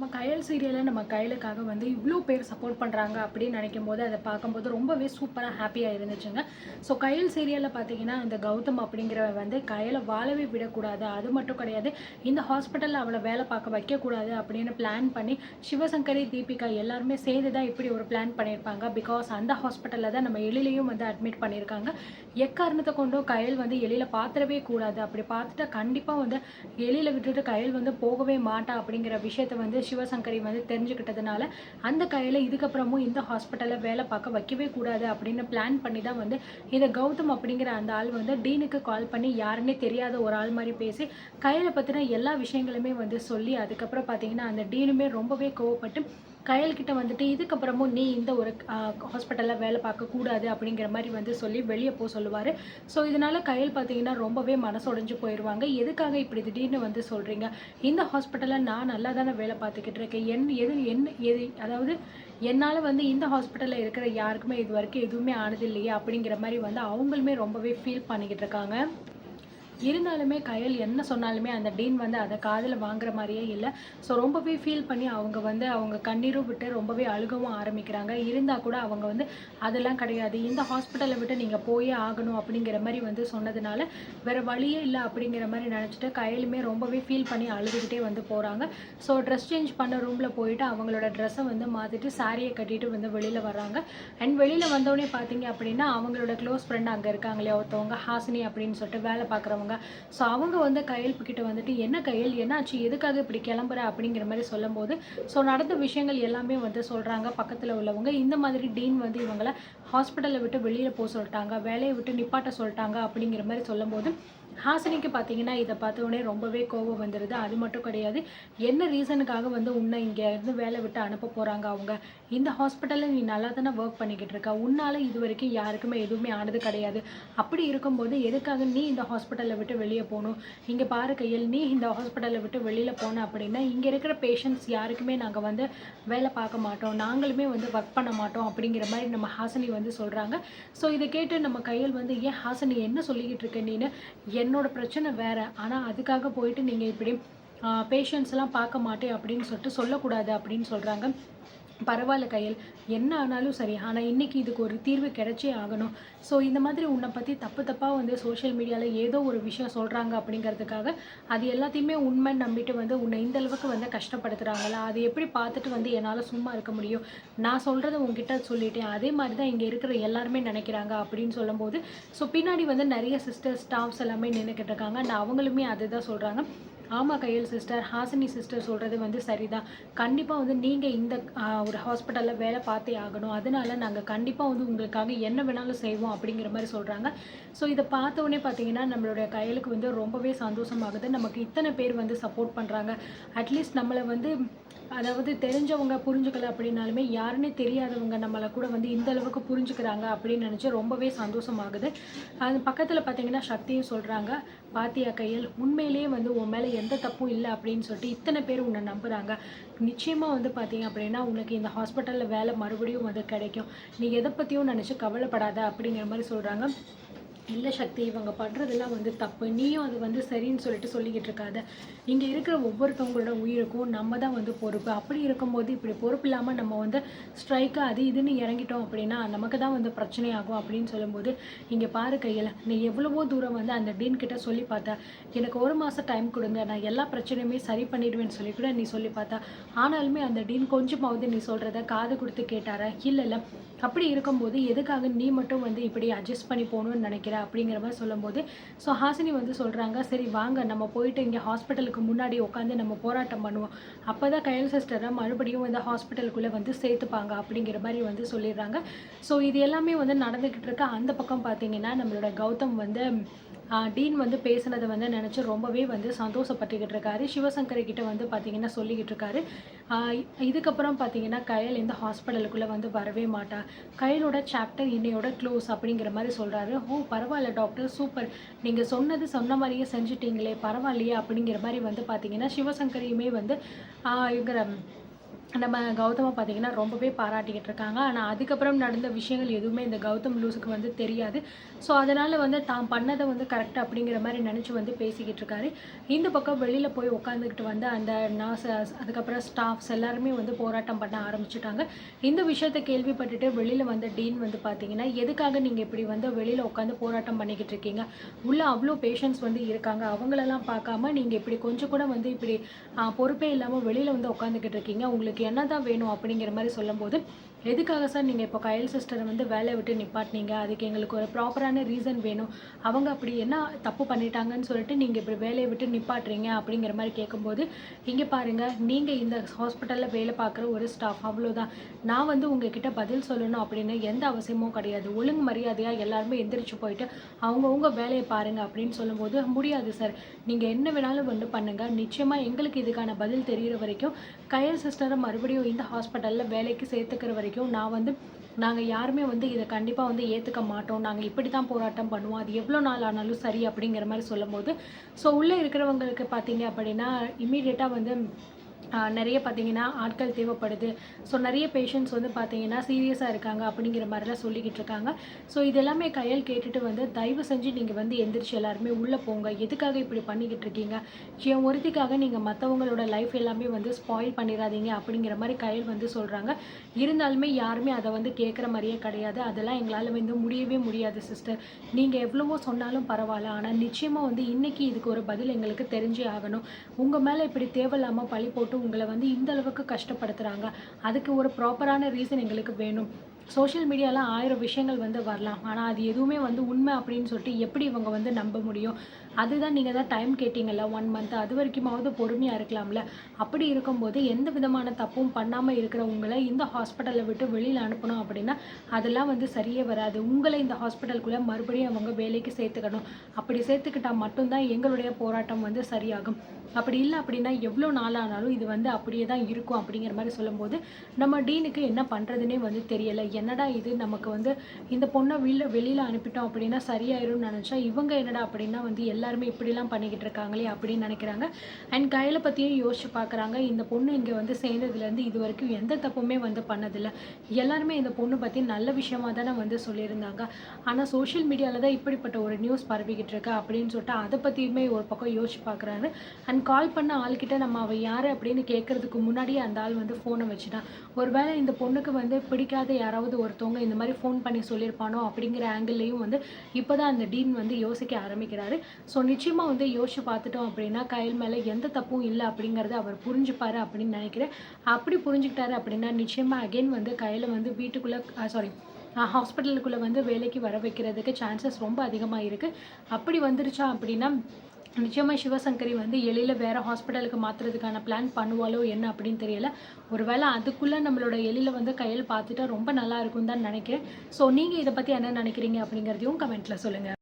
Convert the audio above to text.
நம்ம கயல் சீரியலில் நம்ம கயலுக்காக வந்து இவ்வளோ பேர் சப்போர்ட் பண்ணுறாங்க அப்படின்னு நினைக்கும் போது அதை பார்க்கும்போது ரொம்பவே சூப்பராக ஹாப்பியாக இருந்துச்சுங்க. ஸோ கயல் சீரியலில் பார்த்தீங்கன்னா இந்த கௌதம் அப்படிங்கிறவ வந்து கயலை வாழவே விடக்கூடாது, அது மட்டும் கிடையாது இந்த ஹாஸ்பிட்டலில் அவளை வேலை பார்க்க வைக்கக்கூடாது அப்படின்னு பிளான் பண்ணி சிவசங்கரி தீபிகா எல்லாருமே சேர்ந்து தான் இப்படி ஒரு பிளான் பண்ணியிருப்பாங்க. பிகாஸ் அந்த ஹாஸ்பிட்டலில் தான் நம்ம எழிலையும் வந்து அட்மிட் பண்ணியிருக்காங்க. எக்காரணத்தை கொண்டும் கயல் வந்து எழில பார்த்துடவே கூடாது, அப்படி பார்த்துட்டா கண்டிப்பாக வந்து எழில விட்டுட்டு கயல் வந்து போகவே மாட்டா அப்படிங்கிற விஷயத்தை வந்து சிவசங்கரி வந்து தெரிஞ்சுக்கிட்டதுனால அந்த கயலை இதுக்கப்புறமும் இந்த ஹாஸ்பிட்டலில் வேலை பார்க்க வைக்கவே கூடாது அப்படின்னு பிளான் பண்ணி தான் வந்து இந்த கௌதம் அப்படிங்கிற அந்த ஆள் வந்து டீனுக்கு கால் பண்ணி யாருன்னே தெரியாத ஒரு ஆள் மாதிரி பேசி கயலை பற்றின எல்லா விஷயங்களுமே வந்து சொல்லி அதுக்கப்புறம் பார்த்தீங்கன்னா அந்த டீனுமே ரொம்பவே கோவப்பட்டு கயல்கிட்ட வந்துட்டு இதுக்கப்புறமும் நீ இந்த ஒரு ஹாஸ்பிட்டலில் வேலை பார்க்கக்கூடாது அப்படிங்கிற மாதிரி வந்து சொல்லி வெளியே போக சொல்லுவார். ஸோ இதனால் கயல் பார்த்தீங்கன்னா ரொம்பவே மனசுடைஞ்சு போயிடுவாங்க. எதுக்காக இப்படி திடீர்னு வந்து சொல்கிறீங்க, இந்த ஹாஸ்பிட்டலில் நான் நல்லா தானே வேலை பார்த்துக்கிட்டு இருக்கேன், எது அதாவது என்னால் வந்து இந்த ஹாஸ்பிட்டலில் இருக்கிற யாருக்குமே இது வரைக்கும் எதுவுமே ஆனது இல்லையே அப்படிங்கிற மாதிரி வந்து அவங்களுமே ரொம்பவே ஃபீல் பண்ணிக்கிட்டு இருக்காங்க. இருந்தாலுமே கயல் என்ன சொன்னாலுமே அந்த டீன் வந்து அதை காதில் வாங்குற மாதிரியே இல்லை. ஸோ ரொம்பவே ஃபீல் பண்ணி அவங்க கண்ணீரும் விட்டு ரொம்பவே அழுகவும் ஆரம்பிக்கிறாங்க. இருந்தால் கூட அவங்க வந்து அதெல்லாம் கிடையாது, இந்த ஹாஸ்பிட்டலை விட்டு நீங்கள் போயே ஆகணும் அப்படிங்கிற மாதிரி வந்து சொன்னதுனால வேறு வழியே இல்லை அப்படிங்கிற மாதிரி நினச்சிட்டு கயலுமே ரொம்பவே ஃபீல் பண்ணி அழுதுகிட்டே வந்து போகிறாங்க. ஸோ ட்ரெஸ் சேஞ்ச் பண்ண ரூமில் போயிட்டு அவங்களோட ட்ரெஸ்ஸை வந்து மாற்றிட்டு சாரியை கட்டிட்டு வந்து வெளியில் வர்றாங்க. அண்ட் வெளியில் வந்தோடனே பார்த்தீங்க அப்படின்னா அவங்களோட க்ளோஸ் ஃப்ரெண்ட் அங்கே இருக்காங்களே ஒருத்தவங்க ஹாசினி அப்படின்னு சொல்லிட்டு வேலை பார்க்குறவங்க. ஸோ அவங்க வந்து கயல் கிட்ட வந்துட்டு என்ன கயல் என்னாச்சு, எதுக்காக இப்படி கிளம்புற அப்படிங்கிற மாதிரி சொல்லும்போது ஸோ நடந்த விஷயங்கள் எல்லாமே வந்து சொல்கிறாங்க பக்கத்தில் உள்ளவங்க. இந்த மாதிரி டீன் வந்து இவங்களை ஹாஸ்பிட்டலை விட்டு வெளியில் போக சொல்லிட்டாங்க, வேலையை விட்டு நிப்பாட்ட சொல்லிட்டாங்க அப்படிங்கிற மாதிரி சொல்லும்போது ஹாசினிக்கு பார்த்தீங்கன்னா இதை பார்த்த உடனே ரொம்பவே கோபம் வந்துடுது. அது மட்டும் கிடையாது, என்ன ரீசனுக்காக வந்து உன்னை இங்கே இருந்து வேலை விட்டு அனுப்ப போகிறாங்க, அவங்க இந்த ஹாஸ்பிட்டலில் நீ நல்லா தானே ஒர்க் பண்ணிக்கிட்டு இருக்க, உன்னால் இது வரைக்கும் யாருக்குமே எதுவுமே ஆனது கிடையாது, அப்படி இருக்கும்போது எதுக்காக நீ இந்த ஹாஸ்பிட்டலை விட்டு வெளியே போகணும், இங்கே பாரு கையில் நீ இந்த ஹாஸ்பிட்டலை விட்டு வெளியில் போன அப்படின்னா இங்கே இருக்கிற பேஷண்ட்ஸ் யாருக்குமே நாங்கள் வந்து வேலை பார்க்க மாட்டோம், நாங்களுமே வந்து ஒர்க் பண்ண மாட்டோம் அப்படிங்கிற மாதிரி நம்ம ஹாசினி வந்து சொல்கிறாங்க. ஸோ இதை கேட்டு நம்ம கையில் வந்து ஏன் ஹாசினி என்ன சொல்லிக்கிட்டு இருக்க நீனு, என்னோட பிரச்சனை வேறு, ஆனால் அதுக்காக போயிட்டு நீங்கள் இப்படி பேஷண்ட்ஸ்லாம் பார்க்க மாட்டேன் அப்படின்னு சொல்லிட்டு சொல்லக்கூடாது அப்படின்னு சொல்கிறாங்க. பரவாயில்ல கையல், என்ன ஆனாலும் சரி, ஆனால் இன்றைக்கி இதுக்கு ஒரு தீர்வு கிடைச்சே ஆகணும். ஸோ இந்த மாதிரி உன்னை பற்றி தப்பாக வந்து சோஷியல் மீடியாவில் ஏதோ ஒரு விஷயம் சொல்கிறாங்க அப்படிங்கிறதுக்காக அது எல்லாத்தையுமே உண்மை நம்பிட்டு வந்து உன்னை இந்த அளவுக்கு வந்து கஷ்டப்படுத்துகிறாங்களா, அதை எப்படி பார்த்துட்டு வந்து என்னால் சும்மா இருக்க முடியும், நான் சொல்கிறத உங்ககிட்ட சொல்லிட்டேன், அதே மாதிரி தான் இங்கே இருக்கிற எல்லாருமே நினைக்கிறாங்க அப்படின்னு சொல்லும்போது ஸோ பின்னாடி வந்து நிறைய சிஸ்டர்ஸ் ஸ்டாஃப்ஸ் எல்லாமே நின்றுக்கிட்டு இருக்காங்க. அண்ட் அவங்களுமே அதுதான் சொல்கிறாங்க. ஆமாம் கையல் சிஸ்டர், ஹாசினி சிஸ்டர் சொல்கிறது வந்து சரிதான், கண்டிப்பாக வந்து நீங்கள் இந்த ஒரு ஹாஸ்பிட்டலில் வேலை பார்த்தே ஆகணும், அதனால நாங்கள் கண்டிப்பாக வந்து உங்களுக்காக என்ன வேணாலும் செய்வோம் அப்படிங்கிற மாதிரி சொல்கிறாங்க. ஸோ இதை பார்த்தோன்னே பார்த்தீங்கன்னா நம்மளுடைய கையலுக்கு வந்து ரொம்பவே சந்தோஷமாகுது. நமக்கு இத்தனை பேர் வந்து சப்போர்ட் பண்ணுறாங்க, அட்லீஸ்ட் நம்மளை வந்து அதாவது தெரிஞ்சவங்க புரிஞ்சுக்கல அப்படின்னாலுமே யாருன்னே தெரியாதவங்க நம்மளை கூட வந்து இந்த அளவுக்கு புரிஞ்சுக்கிறாங்க அப்படின்னு நினச்சி ரொம்பவே சந்தோஷமாகுது. அது பக்கத்தில் பார்த்தீங்கன்னா சக்தியும் சொல்கிறாங்க, பாத்தியா கையல், உண்மையிலேயே வந்து உன் மேலே எந்த தப்பும் இல்லை அப்படின்னு சொல்லிட்டு இத்தனை பேர் உன்னை நம்புகிறாங்க, நிச்சயமாக வந்து பார்த்தீங்க அப்படின்னா உனக்கு இந்த ஹாஸ்பிட்டலில் வேலை மறுபடியும் வந்து கிடைக்கும், நீ எதை பற்றியும் நினச்சி கவலைப்படாத அப்படிங்கிற மாதிரி சொல்கிறாங்க. இல்லை சக்தி, இவங்க பண்ணுறதெல்லாம் வந்து தப்பு, நீயும் அது வந்து சரின்னு சொல்லிட்டு சொல்லிக்கிட்டு இருக்காத, இங்கே இருக்கிற ஒவ்வொருத்தவங்களோட உயிருக்கும் நம்ம தான் வந்து பொறுப்பு, அப்படி இருக்கும்போது இப்படி பொறுப்பு இல்லாமல் நம்ம வந்து ஸ்ட்ரைக்காக அது இதுன்னு இறங்கிட்டோம் அப்படின்னா நமக்கு தான் வந்து பிரச்சனையாகும் அப்படின்னு சொல்லும்போது இங்கே பாரு கையில், நீ எவ்வளவோ தூரம் வந்து அந்த டீன் கிட்ட சொல்லி பார்த்தா, எனக்கு ஒரு மாதம் டைம் கொடுங்க, நான் எல்லா பிரச்சனையுமே சரி பண்ணிடுவேன்னு சொல்லி கூட நீ சொல்லி பார்த்தா, ஆனாலுமே அந்த டீன் கொஞ்சமாவது நீ சொல்கிறத காது கொடுத்து கேட்டாரா, இல்லை, அப்படி இருக்கும்போது எதுக்காக நீ மட்டும் வந்து இப்படி அட்ஜஸ்ட் பண்ணி போகணும்னு நினைக்கிற அப்படிங்கிற மாதிரி சொல்லும்போது ஸோ ஹாசினி வந்து சொல்கிறாங்க, சரி வாங்க நம்ம போயிட்டு இங்கே ஹாஸ்பிட்டலுக்கு முன்னாடி உட்காந்து நம்ம போராட்டம் பண்ணுவோம், அப்போ தான் கையல் சிஸ்டரை மறுபடியும் இந்த ஹாஸ்பிட்டலுக்குள்ளே வந்து சேர்த்துப்பாங்க அப்படிங்கிற மாதிரி வந்து சொல்லிடுறாங்க. ஸோ இது எல்லாமே வந்து நடந்துக்கிட்டு இருக்க அந்த பக்கம் பார்த்தீங்கன்னா நம்மளோட கௌதம் வந்து டீன் வந்து பேசுனதை வந்து நினச்சி ரொம்பவே வந்து சந்தோஷப்பட்டுக்கிட்டு இருக்காரு. சிவசங்கரி கிட்ட வந்து பார்த்திங்கன்னா சொல்லிக்கிட்டு இருக்காரு, இதுக்கப்புறம் பார்த்திங்கன்னா கயல் இந்த ஹாஸ்பிட்டலுக்குள்ளே வந்து வரவே மாட்டா, கயலோட சாப்டர் இன்னையோட க்ளோஸ் அப்படிங்கிற மாதிரி சொல்கிறாரு. ஓ பரவாயில்ல டாக்டர், சூப்பர், நீங்கள் சொன்ன மாதிரியே செஞ்சுட்டீங்களே, பரவாயில்லையே அப்படிங்கிற மாதிரி வந்து பார்த்திங்கன்னா சிவசங்கரியுமே வந்து இவங்க நம்ம கௌதம பார்த்தீங்கன்னா ரொம்பவே பாராட்டிக்கிட்டு இருக்காங்க. ஆனா, அதுக்கப்புறம் நடந்த விஷயங்கள் எதுவுமே இந்த கௌதம் லூஸுக்கு வந்து தெரியாது. ஸோ, அதனால வந்து தான் பண்ணத வந்து கரெக்ட் அப்படிங்கிற மாரி நெனச்சு வந்து பேசிக்கிட்டு இருக்காரு. இந்த பக்கம் வெளியில போய் உட்காந்துக்கிட்டு வந்து அந்த நர்சஸ், அதுக்கப்புறம் ஸ்டாஃப்ஸ் எல்லாருமே வந்து போராட்டம் பண்ண ஆரம்பிச்சுட்டாங்க. இந்த விஷயத்த கேள்விப்பட்டுட்டு வெளியில வந்த டீன் வந்து பார்த்தீங்கன்னா, "எதுக்காக நீங்க இப்படி வந்து வெளியில உட்காந்து போராட்டம் பண்ணிக்கிட்டு இருக்கீங்க? உள்ள அவ்ளோ பேஷண்ட்ஸ் வந்து இருக்காங்க. அவங்களெல்லாம் பார்க்காம நீங்க இப்படி கொஞ்சம் கூட வந்து இப்படி பொறுப்பே இல்லாம வெளியில வந்து உட்காந்துக்கிட்டு இருக்கீங்க. உங்களுக்கு என்னதான் வேணும்?" அப்படிங்கிற மாரி சொல்லும்போது, "எதுக்காக சார் நீங்க இப்போ கயல் சிஸ்டர வந்து வேலைய விட்டு நிப்பாட்னீங்க? அதுக்கு எங்களுக்கு ஒரு ப்ராப்பரான ரீசன் வேணும். அவங்க அப்படி என்ன தப்பு பண்ணிட்டாங்கன்னு சொல்லிட்டு நீங்க இப்படி வேலைய விட்டு நிப்பாட்டுறீங்க?" அப்படிங்கிற மாரி கேட்கும்போது, "இங்க பாருங்க, நீங்க இந்த ஹாஸ்பிட்டல்ல வேலை பார்க்குற ஒரு ஸ்டாஃப் அவ்வளோதான். நான் வந்து உங்ககிட்ட பதில் சொல்லணும் அப்படின்னு எந்த அவசியமும் கிடையாது. ஒழுங்கு மரியாதையா எல்லாருமே எந்திரிச்சு போயிட்டு அவங்கவங்க வேலைய பாருங்க." அப்படின்னு சொல்லும்போது, "முடியாது சார். நீங்க என்ன வேணாலும் வந்து பண்ணுங்க. நிச்சயமா எங்களுக்கு இதுக்கான பதில் தெரியிற வரைக்கும் கயல் சிஸ்டர மறுபடியும் இந்த ஹாஸ்பிட்டல்ல வேலைக்கு சேர்த்துக்கிற வரைக்கும் நாங்க யாருமே வந்து இத கண்டிப்பா வந்து ஏத்துக்க மாட்டோம். நாங்க இப்படி தான் போராட்டம் பண்ணுவோம். அது எவ்வளோ நாள் ஆனாலும் சரி." அப்படிங்கிற மாரி சொல்லும்போது, ஸோ உள்ள இருக்கிறவங்களுக்கு பார்த்தீங்க அப்படின்னா, இம்மீடியட்டா வந்து நெறைய பார்த்தீங்கன்னா, ஆட்கள் தேவைப்படுது. ஸோ நெறைய பேஷண்ட்ஸ் வந்து பார்த்தீங்கன்னா, சீரியஸா இருக்காங்க அப்படிங்கிற மாரிலாம் சொல்லிக்கிட்டு இருக்காங்க. ஸோ இது எல்லாமே கயல் கேட்டுட்டு வந்து, "தயவு செஞ்சு நீங்க வந்து எந்திரிச்சு எல்லாருமே உள்ள போங்க. எதுக்காக இப்படி பண்ணிக்கிட்டு இருக்கீங்க? என் ஒருத்திக்காக நீங்க மத்தவங்களோட லைஃப் எல்லாமே வந்து ஸ்பாயில் பண்ணிறாதீங்க." அப்படிங்கிற மாரி கயல் வந்து சொல்றாங்க. இருந்தாலுமே யாருமே அத வந்து கேட்குற மாரியே கிடையாது. "அதெல்லாம் எங்களால வந்து முடியவே முடியாது சிஸ்டர். நீங்க எவ்வளவோ சொன்னாலும் பரவால்ல. ஆனா நிச்சயமா வந்து இன்னைக்கு இதுக்கு ஒரு பதில் எங்களுக்கு தெரிஞ்சே ஆகணும். உங்க மேல இப்படி தேவையில்லாம பழி போட்டு உங்கள வந்து இந்த அளவுக்கு கஷ்டப்படுத்துறாங்க. அதுக்கு ஒரு ப்ராப்பரான ரீசன் எங்களுக்கு வேணும். சோஷியல் மீடியால 1000 விஷயங்கள் வந்து வரலாம். ஆனா, அது எதுவுமே வந்து உண்மை அப்படின்னு சொல்லிட்டு எப்படி இவங்க வந்து நம்ப முடியும்? அதுதான் நீங்க தான் டைம் கேட்டீங்கல்ல 1 மந்த். அதுவரைக்குமாவது பொறுமையா இருக்கலாம்ல. அப்படி இருக்கும்போது எந்த விதமான தப்பும் பண்ணாம இருக்கிற உங்கள இந்த ஹாஸ்பிட்டல விட்டு வெளியில அனுப்பணும் அப்படின்னா, அதெல்லாம் வந்து சரியே வராது. உங்கள இந்த ஹாஸ்பிட்டலுக்குள்ள மறுபடியும் அவங்க வேலைக்கு சேர்த்துக்கணும். அப்படி சேர்த்துக்கிட்டா மட்டும் தான் எங்களுடைய போராட்டம் வந்து சரியாகும். அப்படி இல்ல அப்படின்னா, எவ்வளோ நாள் ஆனாலும் இது வந்து அப்படியே தான் இருக்கும்." அப்படிங்கிற மாரி சொல்லும்போது, நம்ம டீனுக்கு என்ன பண்றதுன்னே வந்து தெரியல. என்னடா இது நமக்கு வந்து இந்த பொண்ண வெளியில அனுப்பிட்டோம் அப்படின்னா சரியாயிரும்னு நெனச்சா, இவங்க என்னடா அப்படின்னா வந்து எல்லாருமே இப்படிலாம் பண்ணிக்கிட்டு இருக்காங்களே அப்படின்னு நெனைக்கிறாங்க. அண்ட் கயல பத்தியும் யோசிச்சு பார்க்குறாங்க. இந்த பொண்ணு இங்க வந்து சேர்ந்ததுலேருந்து இதுவரைக்கும் எந்த தப்புமே வந்து பண்ணதில்ல. எல்லாருமே இந்த பொண்ணு பத்தி நல்ல விஷயமா தானே வந்து சொல்லியிருந்தாங்க. ஆனா சோஷியல் மீடியால தான் இப்படிப்பட்ட ஒரு நியூஸ் பரவிக்கிட்டு இருக்கு அப்படின்னு சொல்லிட்டு அத பத்தியுமே ஒரு பக்கம் யோசிச்சு பார்க்குறாரு. அண்ட் கால் பண்ண ஆள்கிட்ட நம்ம அவ யாரு அப்படின்னு கேட்கறதுக்கு முன்னாடியே அந்த ஆள் வந்து ஃபோன வச்சுட்டான். ஒருவேளை இந்த பொண்ணுக்கு வந்து பிடிக்காத யாராவது ஒருத்தவங்க இந்த மாரி ஃபோன் பண்ணி சொல்லியிருப்பானோ அப்படிங்கிற ஆங்கிள்லயும் வந்து இப்பதான் அந்த டீன் வந்து யோசிக்க ஆரம்பிக்கிறாரு. ஸோ நிச்சயமா வந்து யோசிச்சு பார்த்துட்டோம் அப்படின்னா, கயல் மேல எந்த தப்பும் இல்ல அப்படிங்கிறத அவர் புரிஞ்சுப்பாரு அப்படின்னு நினைக்கிறேன். அப்படி புரிஞ்சுக்கிட்டாரு அப்படின்னா, நிச்சயமா அகைன் வந்து கயல வந்து வீட்டுக்குள்ள சாரி ஹாஸ்பிட்டலுக்குள்ள வந்து வேலைக்கு வர வைக்கிறதுக்கு சான்சஸ் ரொம்ப அதிகமா இருக்கு. அப்படி வந்துருச்சா அப்படின்னா, நிச்சயமா சிவசங்கரி வந்து எழில வேற ஹாஸ்பிட்டலுக்கு மாத்துறதுக்கான பிளான் பண்ணுவாளோ என்ன அப்படின்னு தெரியல. ஒருவேளை அதுக்குள்ள நம்மளோட எழில வந்து கயல் பார்த்துட்டா ரொம்ப நல்லா இருக்கும்னு தான் நினைக்கிறேன். ஸோ நீங்க இத பத்தி என்ன நினைக்கிறீங்க அப்படிங்கிறதையும் கமெண்ட்ல சொல்லுங்க.